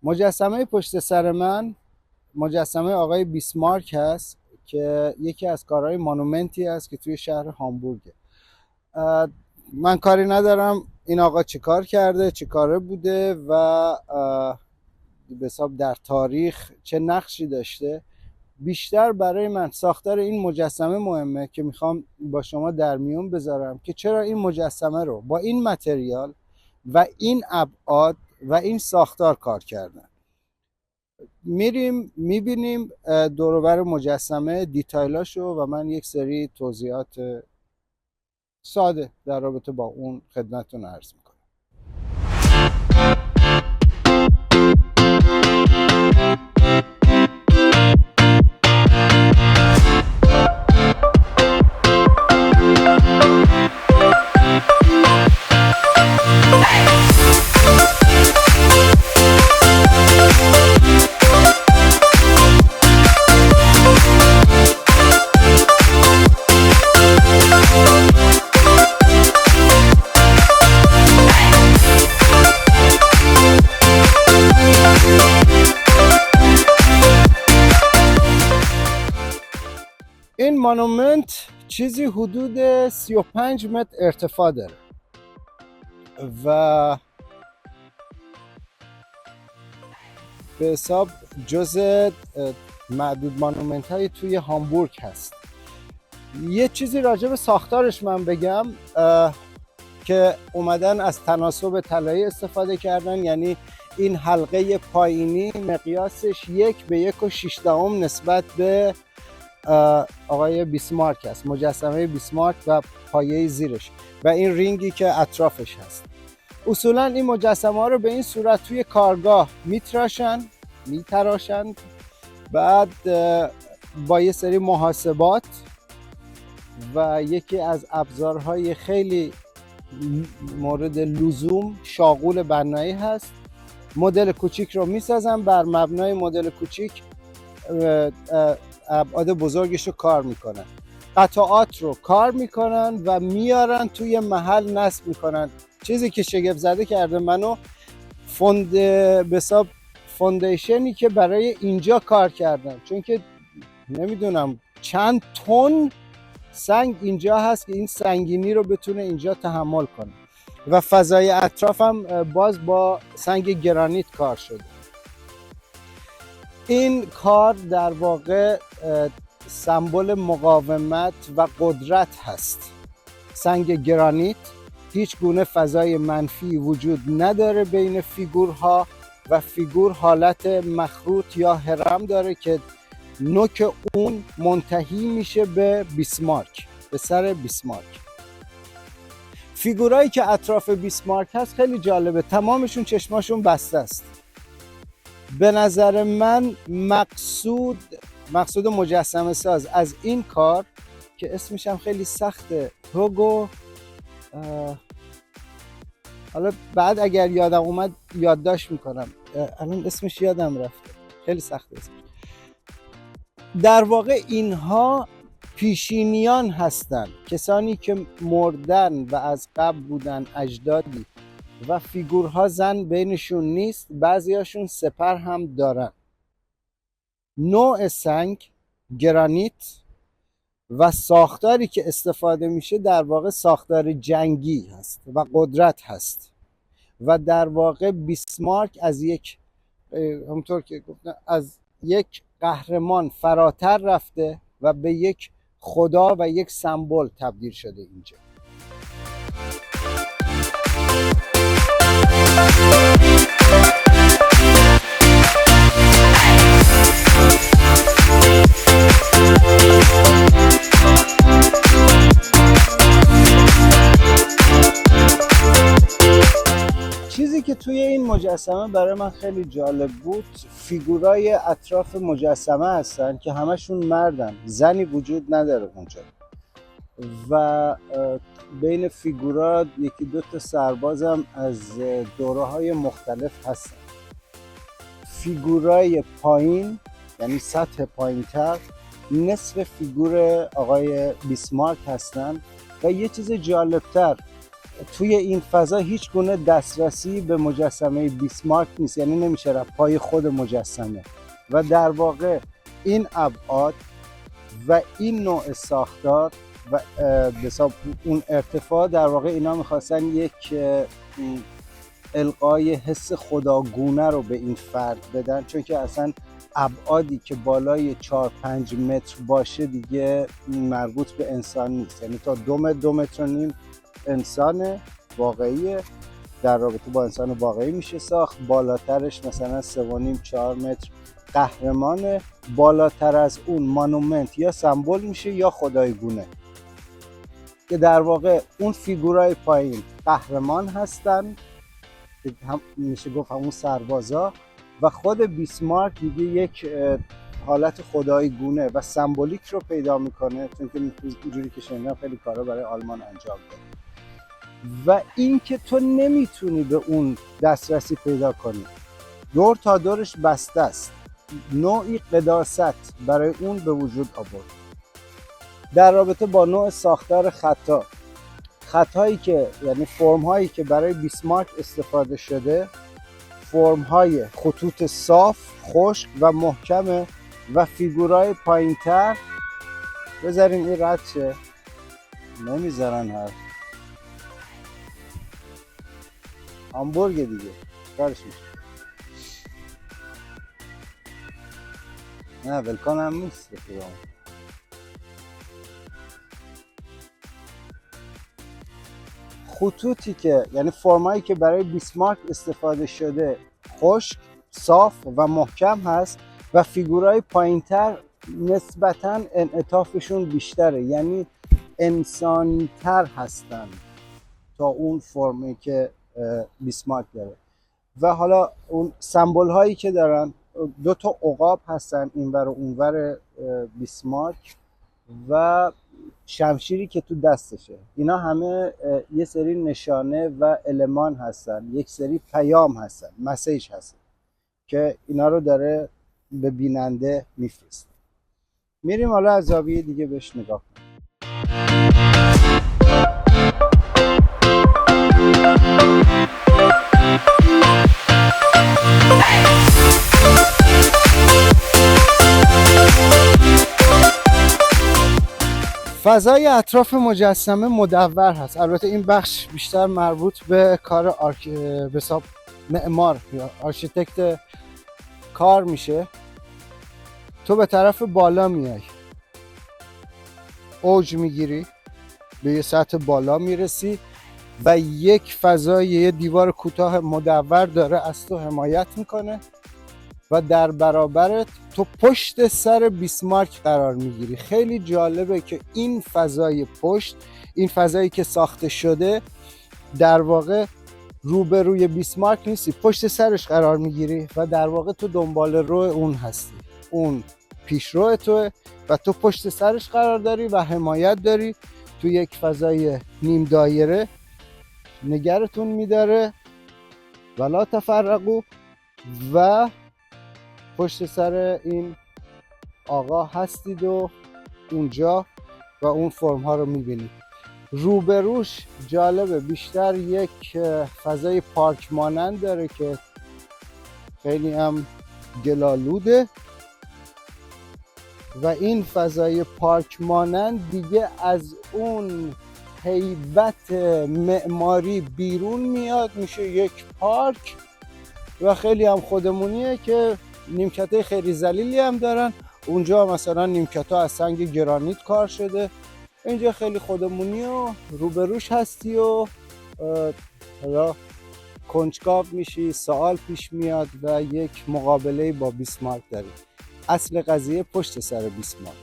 مجسمه پشت سر من مجسمه آقای بیسمارک هست که یکی از کارهای مانومنتی است که توی شهر هامبورگه. من کاری ندارم این آقا چه کار کرده، چه کاره بوده و به حساب در تاریخ چه نقشی داشته. بیشتر برای من ساختار این مجسمه مهمه که میخوام با شما در میون بذارم که چرا این مجسمه رو با این متریال و این ابعاد و این ساختار کار کردن. میریم میبینیم دور و بر مجسمه دیتایلاشو و من یک سری توضیحات ساده در رابطه با اون خدمتتون عرض میکنم. این مانومنت چیزی حدود 35 متر ارتفاع داره و به حساب جزء معدود مانومنت های توی هامبورگ هست. یه چیزی راجع به ساختارش من بگم که اومدن از تناسب طلایی استفاده کردن، یعنی این حلقه پایینی مقیاسش 1:6 نسبت به آقای بیسمارک است، مجسمه بیسمارک و پایه زیرش و این رینگی که اطرافش هست. اصولا این مجسمه ها رو به این صورت توی کارگاه میتراشن، بعد با یه سری محاسبات و یکی از ابزارهای خیلی مورد لزوم شاغول بنایی هست، مدل کوچیک رو میسازن، بر مبنای مدل کوچیک ابعاد بزرگش رو کار میکنن، قطعات رو کار میکنن و میارن توی محل نصب میکنن. چیزی که شگفت زده کرده منو به حساب فوندیشنی که برای اینجا کار کردن، چون که نمیدونم چند تن سنگ اینجا هست که این سنگینی رو بتونه اینجا تحمل کنه و فضای اطراف هم باز با سنگ گرانیت کار شده. این کار در واقع سمبل مقاومت و قدرت هست. سنگ گرانیت هیچ گونه فضای منفی وجود نداره بین فیگورها و فیگور حالت مخروط یا هرم داره که نوک اون منتهی میشه به بیسمارک، به سر بیسمارک. فیگورایی که اطراف بیسمارک هست خیلی جالبه، تمامشون چشماشون بسته است. به نظر من مقصود مجسمه ساز از این کار که اسمش هم خیلی سخته، هوگو، حالا بعد اگر یادم اومد یادداشت میکنم، الان اسمش یادم رفته، خیلی سخته اسمش. در واقع اینها پیشینیان هستن، کسانی که مردن و از قبل بودن، اجدادی، و فیگورها زن بینشون نیست، بعضیاشون سپر هم دارن. نوع سنگ گرانیت و ساختاری که استفاده میشه در واقع ساختار جنگی هست و قدرت هست و در واقع بیسمارک از همونطور که گفتم از یک قهرمان فراتر رفته و به یک خدا و یک سمبل تبدیل شده اینجا. چیزی که توی این مجسمه برای من خیلی جالب بود، فیگورای اطراف مجسمه هستن که همشون مردن، زنی وجود نداره اونجا و بین فیگورا یکی دو تا سربازم از دوره‌های مختلف هستن. فیگورای پایین، یعنی سطح پایین‌تر، نصف فیگور آقای بیسمارک هستن و یه چیز جالبتر، توی این فضا هیچ گونه دسترسی به مجسمه بیسمارک نیست، یعنی نمیشه رفت پای خود مجسمه و در واقع این ابعاد و این نوع ساختار و حساب اون ارتفاع در واقع اینا میخواستن یک القای حس خداگونه رو به این فرد بدن، چون که اصلا ابعادی که بالای 4-5 متر باشه دیگه مربوط به انسان نیست، یعنی تا 2 متر 2 متر و نیم انسان واقعی در رابطه با انسان واقعی میشه ساخت، بالاترش مثلا 3.5-4 متر قهرمانه، بالاتر از اون مانومنت یا سمبل میشه یا خدایگونه که در واقع اون فیگورای پایین قهرمان هستن که هم میشه گفت همون سربازا و خود بیسمارک دیگه یک حالت خدایگونه و سمبولیک رو پیدا میکنه، چون که اینجوری که شنیدم خیلی کارا برای آلمان انجام داده و این که تو نمیتونی به اون دسترسی پیدا کنی، دور تا دورش بسته است، نوعی قداست برای اون به وجود آورد. در رابطه با نوع ساختار خطایی که یعنی فرم هایی که برای بیسمارک استفاده شده، فرم های خطوط صاف، خشک و محکمه و فیگورای پایینتر بذارین این رد شه، نمیذارن حرف همبرگ دیگه کارش میشه، نه ولکان هم نیست رفیقان. خطوطی که یعنی فرمایی که برای بیسمارک استفاده شده خشک، صاف و محکم هست و فیگورای پایینتر نسبتاً انعطافشون بیشتره، یعنی انسانی‌تر هستن تا اون فرمی که بیسمارک داره. و حالا اون سمبل هایی که دارن 2 تا عقاب هستن اینور و اونور بیسمارک و شمشیری که تو دستشه، اینا همه یه سری نشانه و المان هستن، یک سری پیام هستن، مسیج هستن که اینا رو داره به بیننده میفرسته. میریم حالا از زاویه دیگه بهش نگاه کنیم. فضای اطراف مجسمه مدور هست. البته این بخش بیشتر مربوط به کار به حساب معمار یا آرکیتکت کار میشه. تو به طرف بالا میای، اوج میگیری، به یه سطح بالا میرسی و یک فضای یه دیوار کوتاه مدور داره از تو حمایت میکنه و در برابرت تو پشت سر بیسمارک قرار میگیری. خیلی جالبه که این فضای پشت، این فضایی که ساخته شده در واقع روبروی بیسمارک نیستی، پشت سرش قرار میگیری و در واقع تو دنبال رو اون هستی، اون پیش رو توه و تو پشت سرش قرار داری و حمایت داری. تو یک فضای نیم دایره نگرتون میداره ولا تفرقو و پشت سر این آقا هستید و اونجا و اون فرم ها رو میبینید. روبروش جالبه، بیشتر یک فضای پارک مانند داره که خیلی هم گلالوده و این فضای پارک مانند دیگه از اون هیبت معماری بیرون میاد، میشه یک پارک و خیلی هم خودمونیه که نیمکتای خیلی ذلیلی هم دارن. اونجا مثلا نیمکت‌ها از سنگ گرانیت کار شده، اینجا خیلی خودمونی و روبروش هستی و حالا کنجکاو میشی، سوال پیش میاد و یک مقابله با بیسمارک داری. اصل قضیه پشت سر بیسمارک.